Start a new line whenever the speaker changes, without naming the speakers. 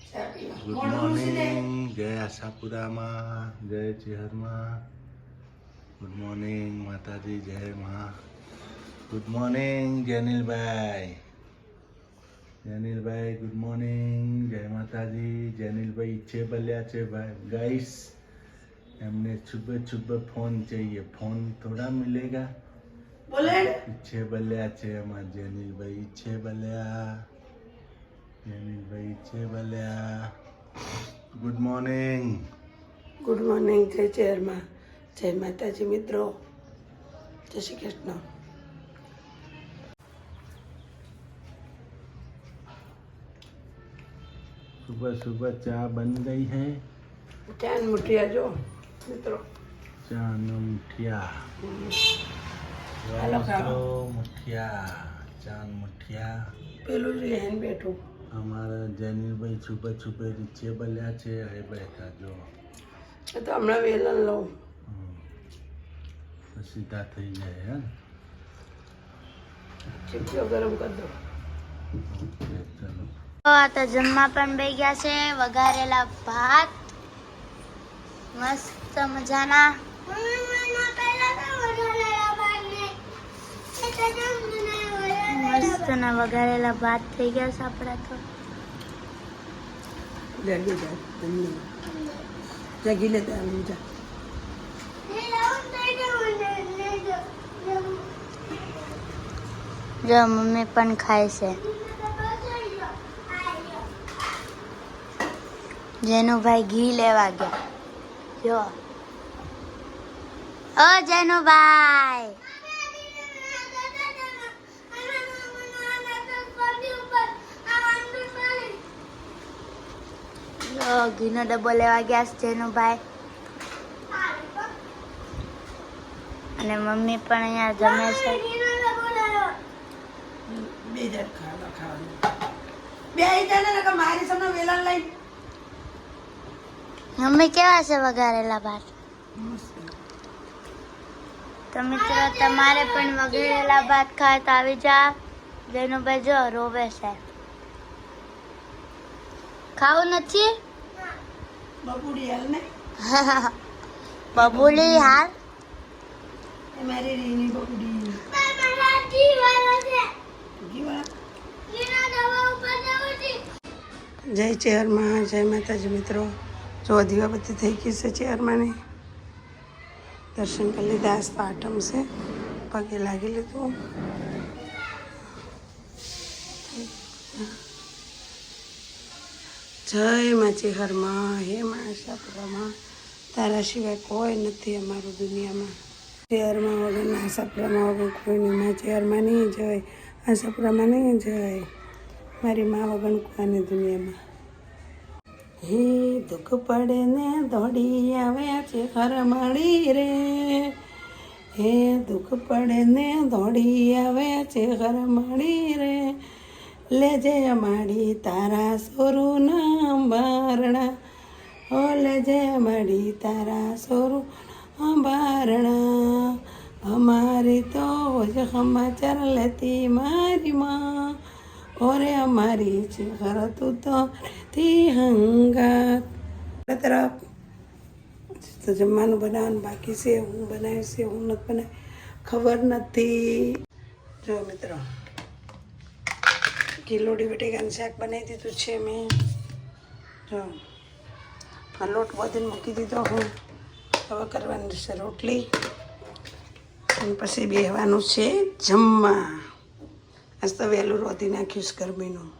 Good morning, જય આશાપુરામાં, જય ચેહરમાં. Good morning માતાજી, જય માં. ગુડ મોર્નિંગ જેનિલભાઈ. જેનિલભાઈ ગુડ મોર્નિંગ, જય માતાજી. જેનિલભાઈ ઈચ્છે બલ્યા છે ભાઈ गाइस, हमने सुबह सुबह फोन चाहिए, फोन थोड़ा मिलेगा.
बोले
ઈચ્છે બલ્યા છે અમારા જેનિલભાઈ. ઈચ્છે બલ્યા, જેનિલભાઈ ઈચ્છે બલ્યા. Good morning.
ગુડ મોર્નિંગ, જય ચેરમાં, જય માતાજી મિત્રો, જય શ્રી કૃષ્ણ.
सुबह सुबह चाय बन गई है.
ચાન મુઠિયા જો મિત્રો,
ચા નો મુઠિયા.
હાલો ખાઓ.
મુઠિયા, ચા મુઠિયા.
પેલું જ લઈને બેઠું.
અમારા જેનિલભાઈ સુબહ સુબહ રીચે બલ્યા છે. હવે બેઠા જો
એ તો હમણાં વેલણ લઉં.
સીધા થઈ જાય હે.
ચીપીઓ ગરમ કરી દો.
ઓકે ચલો.
આ તો જમવા પણ બે ગયા છે. વઘારેલા ભાત મસ્ત મજાના. મસ્ત ના વઘારેલા ભાત થઈ ગયા છે આપણા તો.
જાગી જાગી લે તારું જા.
જો મમ્મી પણ ખાય છે. જેનુભાઈ ઘી લેવા ગયા. જો ઓ જેનુભાઈ, જો ઘીનો ડબ્બો લેવા ગયા છે જેનુભાઈ. અને મમ્મી પણ અહીંયા જમે છે.
બે જાત ખાવાનું બે જાને ને મારી સામે વેલણ લઈ.
મમ્મી કેવા છે વઘારેલા ભાત? તો મિત્રો તમારે પણ વઘારેલા ભાત ખાય તો આવી જા. જેનુભાઈ જો રોવે છે. ખાવું નથી?
બપુડી હાલ ને
બબુલી હાલ.
એ મારી રીની બપુડી જય ચેરમાં, જય માતાજી મિત્રો. જો દીવાબત્તી થઈ ગઈ છે ચેરમાં ને દર્શન કરી લીધા. આજ તો આઠમ છે, પગે લાગી લીધું. જય માચી હરમાં, હે માં આશાપુરામાં, તારા સિવાય કોઈ નથી અમારું દુનિયામાં. ચેરમાં વગર આશાપુરામાં વગર કોઈની માં. ચેરમાં નહીં જાય, આશાપુરામાં નહીં જાય, મારી માં વગર કોઈની દુનિયામાં. હે દુઃખ પડે ને દોડી આવે છે ઘર મળી રે. હે દુઃખ પડે ને દોડી આવે છે ઘર મળી રે. લેજે માડી તારા સોરુના બારણા, ઓ લેજે માડી તારા સોરુના બારણા. અમારી તો જ સમાચાર લેતી મારી માં, ઓરે અમારી છે ઘર તું તો થી હંગાત. તરફ તો જમવાનું બનાવવાનું બાકી છે. હું બનાવીશ, હું નથી બનાવી ખબર નથી. જો મિત્રો કિલોડી બટેકાનું શાક બનાવી દીધું છે મેં. જો આ લોટ બધીને મૂકી દીધો હું. હવે કરવાની છે રોટલી અને પછી બેહવાનું છે જમવા. આજ તો વહેલું રોધી નાખ્યું છે ગરમીનું.